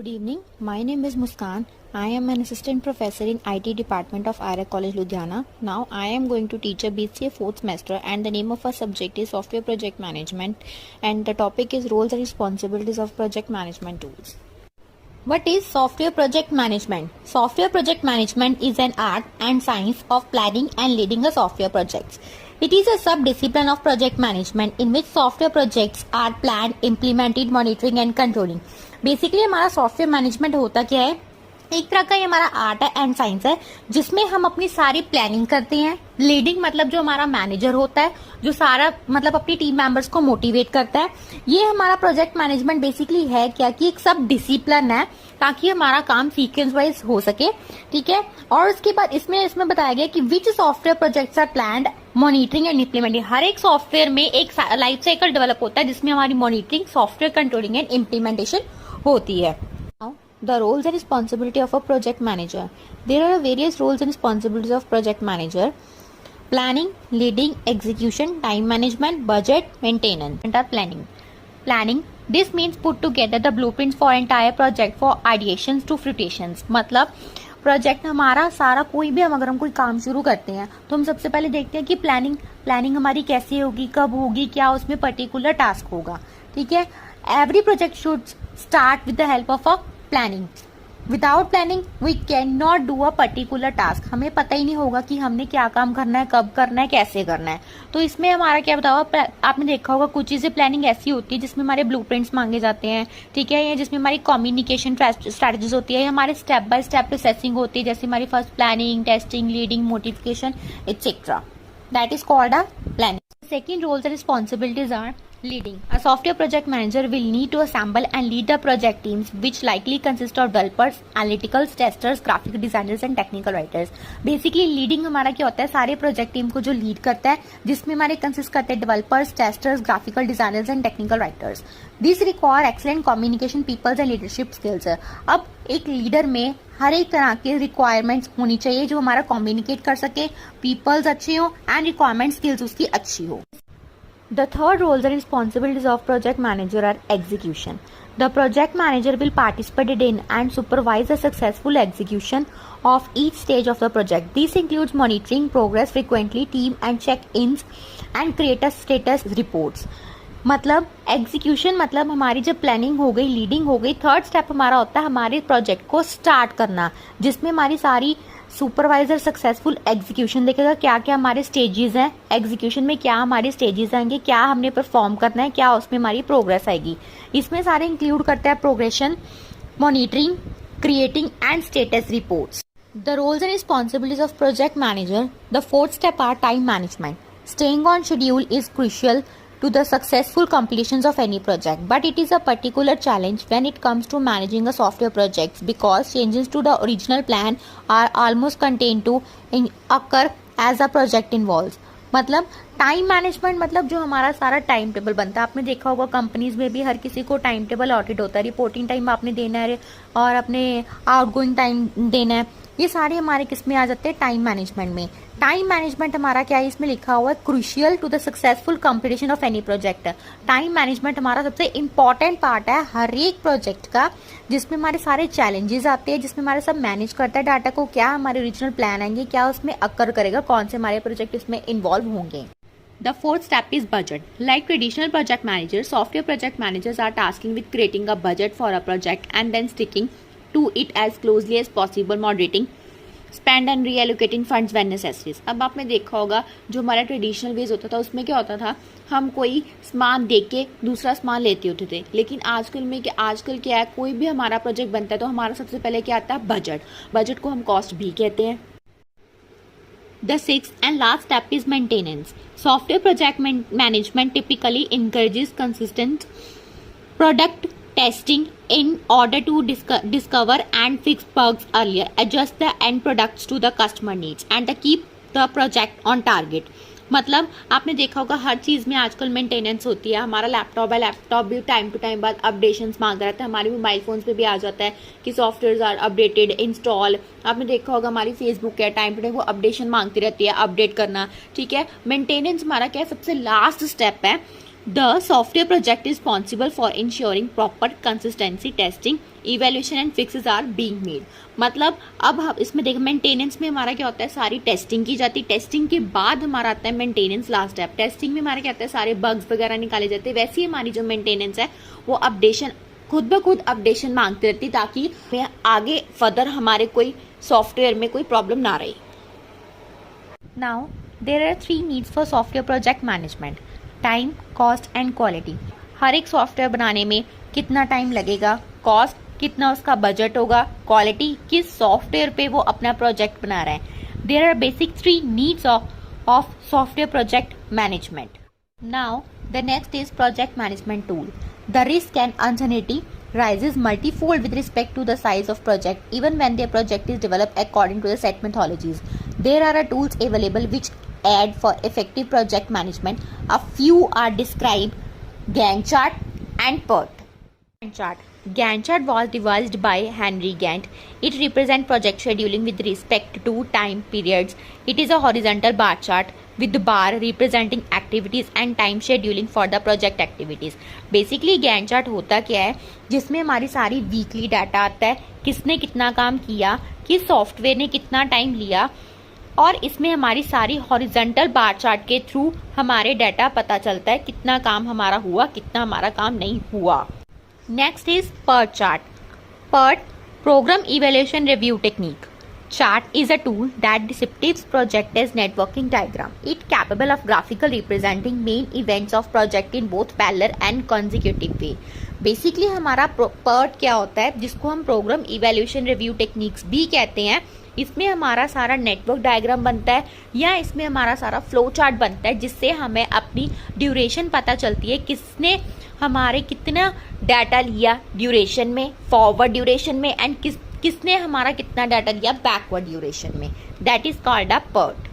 Good evening. My name is Muskan. I am an assistant professor in IT department of IRA College Ludhiana. Now I am going to teach a BCA 4th semester and the name of our subject is Software Project Management and the topic is Roles and Responsibilities of Project Management Tools. What is software project management? Software project management is an art and science of planning and leading a software projects. It is a sub-discipline of project management in which software projects are planned, implemented, monitoring and controlling. Basically हमारा software management होता क्या है, एक तरह का ये हमारा art है एंड साइंस है जिसमें हम अपनी सारी प्लानिंग करते हैं. लीडिंग मतलब जो हमारा मैनेजर होता है जो सारा मतलब अपनी टीम मेंबर्स को मोटिवेट करता है. ये हमारा प्रोजेक्ट मैनेजमेंट बेसिकली है क्या कि एक सब डिसिप्लिन है ताकि हमारा काम सीक्वेंस वाइज हो सके. ठीक है. और उसके बाद इसमें बताया गया कि which software projects are planned, monitoring and implementing. हर एक सॉफ्टवेयर में एक लाइफ साइकिल डेवलप होता है जिसमें हमारी monitoring, software controlling and implementation होती है. The roles and responsibility of a project manager. There are various roles and responsibilities of project manager: planning, leading, execution, time management, budget, maintenance. And planning. Planning. This means put together the blueprints for entire project for ideations to fruitions. मतलब project हमारा सारा कोई भी अगर हम कोई काम शुरू करते हैं तो हम सबसे पहले देखते हैं कि प्लानिंग हमारी कैसी होगी, कब होगी, क्या उसमें पर्टिकुलर टास्क होगा. ठीक है. Every project should start with the help of a planning. Without planning we can not do a particular task. हमें पता ही नहीं होगा कि हमने क्या काम करना है, कब करना है, कैसे करना है. तो इसमें हमारा क्या बताओ, आपने देखा होगा कुछ चीजें प्लानिंग ऐसी होती है जिसमें हमारे ब्लूप्रिंट्स मांगे जाते हैं. ठीक है. या जिसमें हमारी कम्युनिकेशन स्ट्रेटजीज होती है, हमारे स्टेप बाय स्टेप प्रोसेसिंग होती है, जैसे हमारी first planning, testing, leading, mortification etcetera. That is called a planning. Second roles and responsibilities are leading. A software project manager will need to assemble and lead the project teams which likely consist of developers, analyticals, testers, graphic designers and technical writers. Basically leading हमारा क्या होता है, सारे project team को जो lead करता है जिसमें हमारे कंसिस्ट करते हैं developers, testers, graphical designers and technical writers. This require excellent communication, peoples and leadership skills. अब एक लीडर में हर एक तरह के रिक्वायरमेंट्स होनी चाहिए जो हमारा कम्युनिकेट कर सके, पीपल्स अच्छे हो एंड रिक्वायरमेंट स्किल्स उसकी अच्छी हो. The third roles and responsibilities of project manager are execution. The project manager will participate in and supervise the successful execution of each stage of the project. This includes monitoring progress frequently, team and check-ins and create a status reports. मतलब execution मतलब हमारी जब planning हो गई, leading हो गई, third step हमारा होता है हमारे प्रोजेक्ट को स्टार्ट करना जिसमें हमारी सारी सुपरवाइजर सक्सेसफुल एग्जीक्यूशन देखेगा. क्या क्या हमारे स्टेजेस हैं एग्जीक्यूशन में, क्या हमारे स्टेजेस आएंगे, क्या हमने परफॉर्म करना है, क्या उसमें हमारी प्रोग्रेस आएगी. इसमें सारे इंक्लूड करते हैं progression, monitoring, creating and status reports. The roles and responsibilities of project manager. The fourth step are time management. Staying on schedule is crucial to the successful completions of any project, but it is a particular challenge when it comes to managing a software project because changes to the original plan are almost contained to occur as a project involves. मतलब time management मतलब जो हमारा सारा time table बनता है. आपने देखा होगा कंपनीज में भी हर किसी को टाइम टेबल ऑडिट होता है, रिपोर्टिंग टाइम आपने देना है और अपने आउटगोइंग टाइम देना है. ये सारे हमारे किस में आ जाते हैं, टाइम मैनेजमेंट में. टाइम मैनेजमेंट हमारा क्या है, इसमें लिखा हुआ है crucial to the successful completion of any project. Time management हमारा सबसे इंपॉर्टेंट पार्ट है हर एक प्रोजेक्ट का जिसमें हमारे सारे चैलेंजेस आते हैं, जिसमें हमारे सब मैनेज करता है डाटा को, क्या हमारे ओरिजिनल प्लान आएंगे, क्या उसमें अकर करेगा, कौन से हमारे प्रोजेक्ट इसमें इन्वॉल्व होंगे. The fourth step is budget. Like traditional project managers, software project managers are tasking with creating a budget for a project and then sticking to it as closely as possible, moderating spend and reallocating funds when necessaries. अब आपने देखा होगा जो हमारा traditional ways होता था उसमें क्या होता था, हम कोई सामान देख के दूसरा सामान लेते होते थे. लेकिन आजकल क्या है, कोई भी हमारा प्रोजेक्ट बनता है तो हमारा सबसे पहले क्या आता है, बजट. बजट को हम कॉस्ट भी कहते हैं. The sixth and last step is maintenance. Software project management typically encourages consistent product testing in order to discover and fix bugs earlier, adjust the end products to the customer needs and keep the project on target. मतलब आपने देखा होगा हर चीज में आजकल maintenance होती है. हमारा लैपटॉप भी टाइम टू टाइम बाद अपडेशंस मांगता रहता है. हमारे मोबाइल फोन्स पे भी आ जाता है कि सॉफ्टवेयर आर अपडेटेड, इंस्टॉल. आपने देखा होगा हमारी फेसबुक है, टाइम टू टाइम वो अपडेशन मांगती रहती है, अपडेट करना. ठीक है. मेंटेनेंस हमारा क्या है, सबसे लास्ट स्टेप है. The software project is responsible for ensuring proper consistency testing evaluation and fixes are being made. मतलब अब हम इसमें देख, मेंटेनेंस में हमारा क्या होता है, सारी टेस्टिंग की जाती है, टेस्टिंग के बाद हमारा आता है मेंटेनेंस लास्ट स्टेप। टेस्टिंग में हमारा क्या होता है, सारे बग्स वगैरह निकाले जाते हैं। वैसे ही हमारी जो मेंटेनेंस है वो अपडेशन, खुद ब खुद अपडेशन मांगती रहती, ताकि आगे फर्दर हमारे कोई सॉफ्टवेयर में कोई प्रॉब्लम ना रहे। Now there are 3 needs for software project management: time, cost and quality. हर एक सॉफ्टवेयर बनाने में कितना टाइम लगेगा, कॉस्ट कितना उसका बजट होगा, क्वालिटी किस सॉफ्टवेयर पे वो अपना प्रोजेक्ट बना रहे हैं। There are basic 3 needs of software project management. Now the next is project management tool. The risk and uncertainty rises multifold with respect to the size of project, even when their project is developed according to the set methodologies. There are tools available which aid for effective project management. A few are described: Gantt chart and PERT. Gantt chart. Gantt chart was devised by Henry Gantt. It represents project scheduling with respect to time periods. It is a horizontal bar chart with the bar representing activities and time scheduling for the project activities. Basically Gantt chart होता क्या है, जिसमें हमारी सारी weekly data आता है, किसने कितना काम किया, किस सॉफ्टवेयर ने कितना टाइम लिया, और इसमें हमारी सारी हॉरिजॉन्टल बार चार्ट के थ्रू हमारे डाटा पता चलता है कितना काम हमारा हुआ, कितना हमारा काम नहीं हुआ। Next is PERT chart. PERT, Program Evaluation Review Technique. Chart is a tool that depicts project as networking diagram. It capable of graphical representing main events of project in both parallel and consecutive way. Basically हमारा PERT क्या होता है, जिसको हम programme evaluation review techniques भी कहते हैं। इसमें हमारा सारा नेटवर्क डायग्राम बनता है, या इसमें हमारा सारा फ्लो चार्ट बनता है, जिससे हमें अपनी ड्यूरेशन पता चलती है, किसने हमारे कितना डाटा लिया ड्यूरेशन में, फॉरवर्ड ड्यूरेशन में, एंड किसने हमारा कितना डाटा लिया बैकवर्ड ड्यूरेशन में। That is called a PERT.